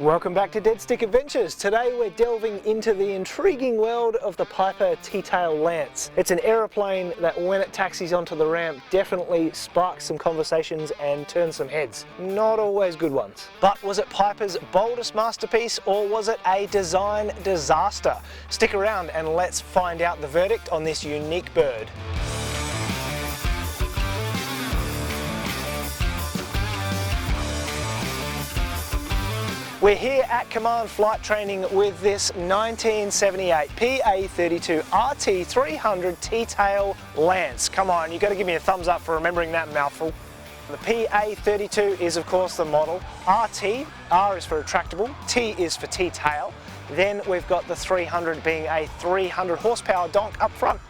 Welcome back to Dead Stick Adventures. Today we're delving into the intriguing world of the Piper T-Tail Lance. It's an aeroplane that when it taxis onto the ramp definitely sparks some conversations and turns some heads. Not always good ones. But was it Piper's boldest masterpiece or was it a design disaster? Stick around and let's find out the verdict on this unique bird. We're here at Command Flight Training with this 1978 PA-32 RT300 T-Tail Lance. Come on, you've got to give me a thumbs up for remembering that mouthful. The PA-32 is of course the model. RT, R is for retractable, T is for T-Tail. Then we've got the 300 being a 300 horsepower donk up front.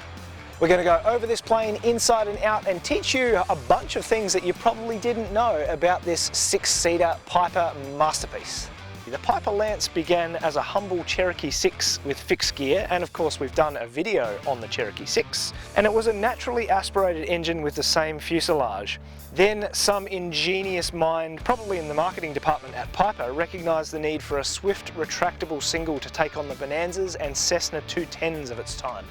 We're going to go over this plane inside and out and teach you a bunch of things that you probably didn't know about this six-seater Piper masterpiece. The Piper Lance began as a humble Cherokee Six with fixed gear, and of course we've done a video on the Cherokee Six, and it was a naturally aspirated engine with the same fuselage. Then some ingenious mind, probably in the marketing department at Piper, recognised the need for a swift retractable single to take on the Bonanzas and Cessna 210s of its time.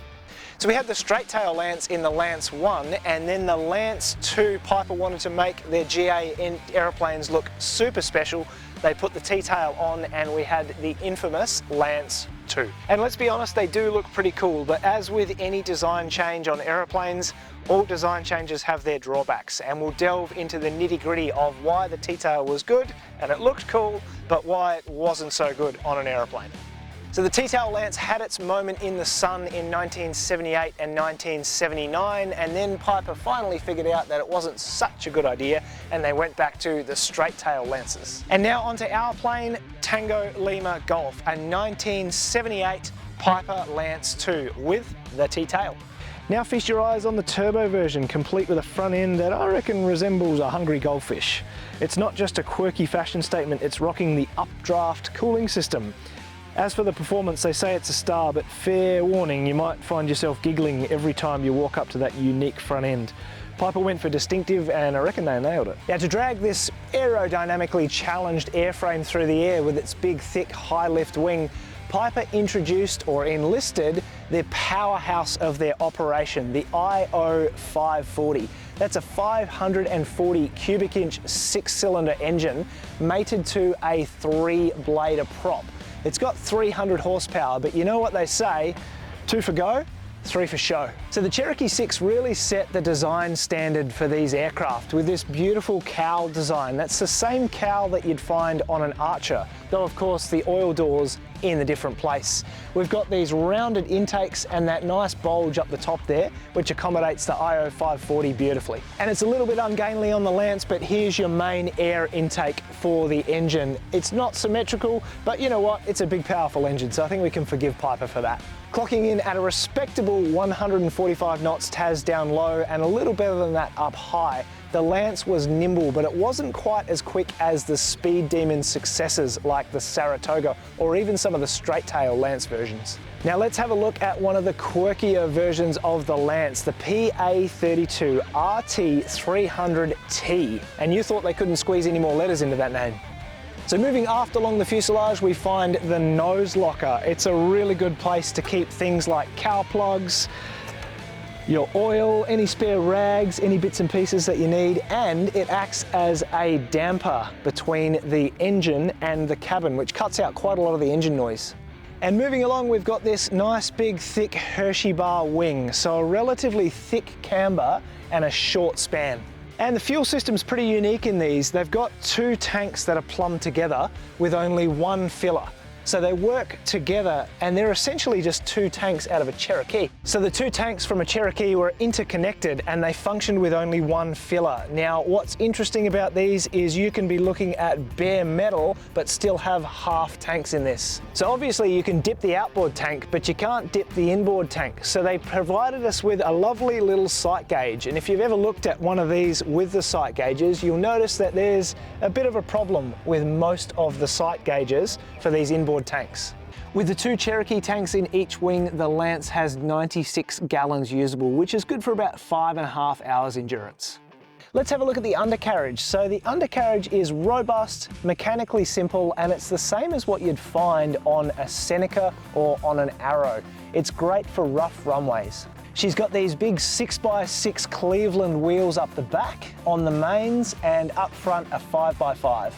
So we had the straight tail Lance in the Lance 1, and then the Lance 2, Piper wanted to make their GA aeroplanes look super special. They put the T-tail on and we had the infamous Lance 2. And let's be honest, they do look pretty cool, but as with any design change on aeroplanes, all design changes have their drawbacks, and we'll delve into the nitty-gritty of why the T-tail was good and it looked cool, but why it wasn't so good on an aeroplane. So the T-Tail Lance had its moment in the sun in 1978 and 1979, and then Piper finally figured out that it wasn't such a good idea and they went back to the straight tail Lances. And now onto our plane, Tango Lima Golf, a 1978 Piper Lance 2 with the T-Tail. Now feast your eyes on the turbo version, complete with a front end that I reckon resembles a hungry goldfish. It's not just a quirky fashion statement, it's rocking the updraft cooling system. As for the performance, they say it's a star, but fair warning, you might find yourself giggling every time you walk up to that unique front end. Piper went for distinctive and I reckon they nailed it. Now to drag this aerodynamically challenged airframe through the air with its big, thick, high-lift wing, Piper introduced or enlisted the powerhouse of their operation, the IO 540. That's a 540 cubic inch six-cylinder engine mated to a three-blader prop. It's got 300 horsepower, but you know what they say, 2 for go, 3 for show. So the Cherokee Six really set the design standard for these aircraft with this beautiful cowl design. That's the same cowl that you'd find on an Archer, though of course the oil doors in a different place. We've got these rounded intakes and that nice bulge up the top there, which accommodates the IO 540 beautifully. And it's a little bit ungainly on the Lance, but here's your main air intake for the engine. It's not symmetrical, but you know what? It's a big, powerful engine, so I think we can forgive Piper for that. Clocking in at a respectable 145 knots TAS down low and a little better than that up high, the Lance was nimble, but it wasn't quite as quick as the Speed Demon successors like the Saratoga or even some of the straight tail Lance versions. Now let's have a look at one of the quirkier versions of the Lance, the PA-32 RT300T. And you thought they couldn't squeeze any more letters into that name. So moving aft along the fuselage, we find the nose locker. It's a really good place to keep things like cowl plugs, your oil, any spare rags, any bits and pieces that you need, and it acts as a damper between the engine and the cabin, which cuts out quite a lot of the engine noise. And moving along, we've got this nice big thick Hershey bar wing, so a relatively thick camber and a short span. And the fuel system's pretty unique in these. They've got 2 tanks that are plumbed together with only 1 filler. So they work together and they're essentially just 2 tanks out of a Cherokee. So the 2 tanks from a Cherokee were interconnected and they functioned with only 1 filler. Now what's interesting about these is you can be looking at bare metal but still have half tanks in this. So obviously you can dip the outboard tank but you can't dip the inboard tank. So they provided us with a lovely little sight gauge, and if you've ever looked at one of these with the sight gauges, you'll notice that there's a bit of a problem with most of the sight gauges for these inboard tanks. With the 2 Cherokee tanks in each wing, the Lance has 96 gallons usable, which is good for about 5.5 hours endurance. Let's have a look at the undercarriage. So the undercarriage is robust, mechanically simple, and it's the same as what you'd find on a Seneca or on an Arrow. It's great for rough runways. She's got these big 6x6 Cleveland wheels up the back on the mains, and up front a 5x5.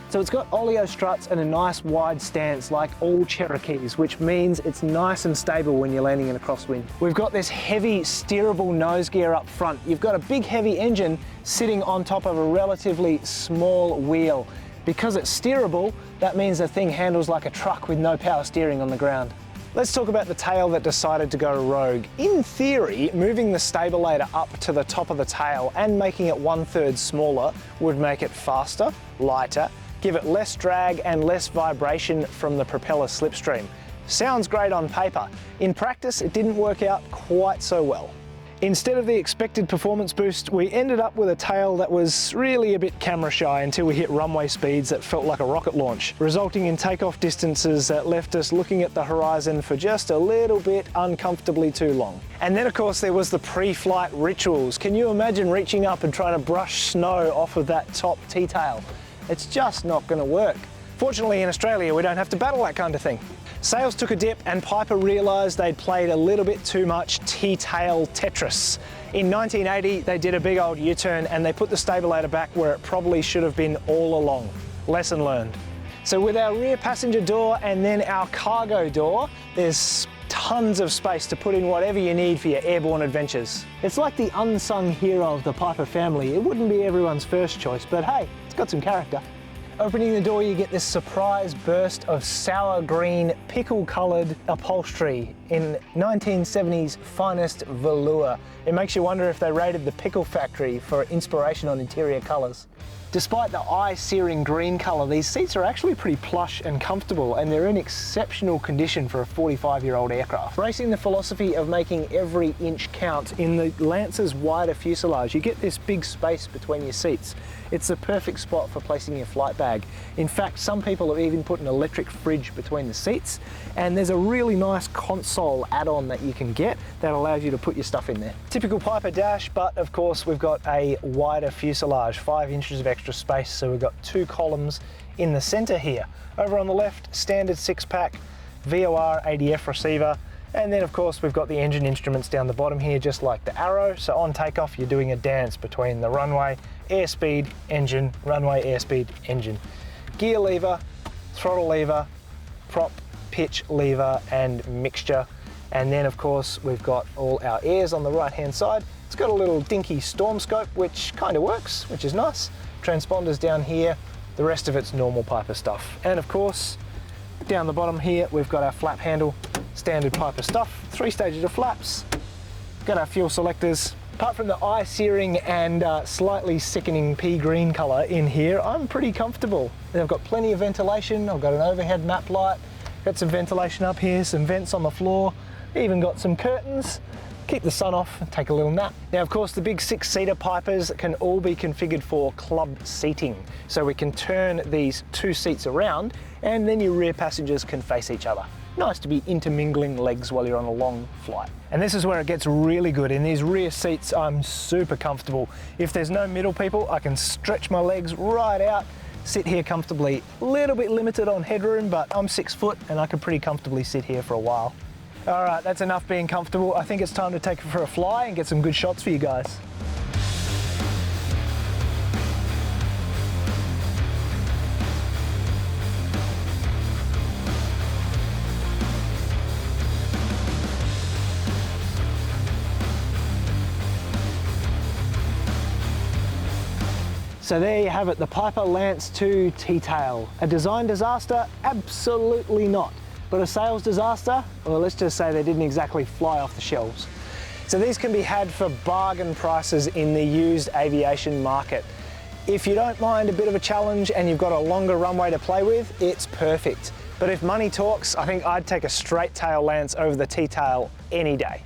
So it's got oleo struts and a nice wide stance like all Cherokees, which means it's nice and stable when you're landing in a crosswind. We've got this heavy steerable nose gear up front. You've got a big heavy engine sitting on top of a relatively small wheel. Because it's steerable, that means the thing handles like a truck with no power steering on the ground. Let's talk about the tail that decided to go rogue. In theory, moving the stabilator up to the top of the tail and making it 1/3 smaller would make it faster, lighter, give it less drag and less vibration from the propeller slipstream. Sounds great on paper. In practice, it didn't work out quite so well. Instead of the expected performance boost, we ended up with a tail that was really a bit camera shy until we hit runway speeds that felt like a rocket launch, resulting in takeoff distances that left us looking at the horizon for just a little bit uncomfortably too long. And then of course there was the pre-flight rituals. Can you imagine reaching up and trying to brush snow off of that top T-tail? It's just not going to work. Fortunately in Australia we don't have to battle that kind of thing. Sales took a dip and Piper realised they'd played a little bit too much T-tail Tetris. In 1980 they did a big old U-turn and they put the stabilator back where it probably should have been all along. Lesson learned. So with our rear passenger door and then our cargo door, there's tons of space to put in whatever you need for your airborne adventures. It's like the unsung hero of the Piper family. It wouldn't be everyone's first choice, but hey, it's got some character. Opening the door, you get this surprise burst of sour green, pickle-coloured upholstery in 1970s finest velour. It makes you wonder if they raided the pickle factory for inspiration on interior colours. Despite the eye-searing green colour, these seats are actually pretty plush and comfortable, and they're in exceptional condition for a 45-year-old aircraft. Embracing the philosophy of making every inch count, in the Lancer's wider fuselage, you get this big space between your seats. It's the perfect spot for placing your flight bag. In fact, some people have even put an electric fridge between the seats, and there's a really nice console add-on that you can get that allows you to put your stuff in there. Typical Piper dash, but of course we've got a wider fuselage, 5 inches of extra space, so we've got 2 columns in the center here. Over on the left, standard 6-pack VOR ADF receiver, and then of course we've got the engine instruments down the bottom here, just like the Arrow. So on takeoff you're doing a dance between the runway, airspeed, engine, runway, airspeed, engine. Gear lever, throttle lever, prop, pitch lever and mixture. And then of course we've got all our airs on the right hand side. It's got a little dinky storm scope which kind of works, which is nice. Transponders down here, the rest of it's normal Piper stuff. And of course down the bottom here we've got our flap handle, standard Piper stuff, 3 stages of flaps, got our fuel selectors. Apart from the eye-searing and slightly sickening pea green colour in here, I'm pretty comfortable. And I've got plenty of ventilation, I've got an overhead map light, got some ventilation up here, some vents on the floor, even got some curtains. Keep the sun off and take a little nap. Now of course the big 6-seater Pipers can all be configured for club seating. So we can turn these 2 seats around and then your rear passengers can face each other. Nice to be intermingling legs while you're on a long flight. And this is where it gets really good. In these rear seats I'm super comfortable. If there's no middle people, I can stretch my legs right out, sit here comfortably. A little bit limited on headroom, but I'm 6 foot and I can pretty comfortably sit here for a while. All right, that's enough being comfortable. I think it's time to take it for a fly and get some good shots for you guys. So there you have it, the Piper Lance 2 T-tail. A design disaster? Absolutely not. But a sales disaster? Well, let's just say they didn't exactly fly off the shelves. So these can be had for bargain prices in the used aviation market. If you don't mind a bit of a challenge and you've got a longer runway to play with, it's perfect. But if money talks, I think I'd take a straight tail Lance over the T-tail any day.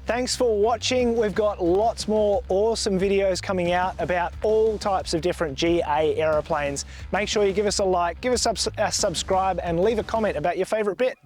Thanks for watching. We've got lots more awesome videos coming out about all types of different GA aeroplanes. Make sure you give us a like, give us a subscribe and leave a comment about your favorite bit.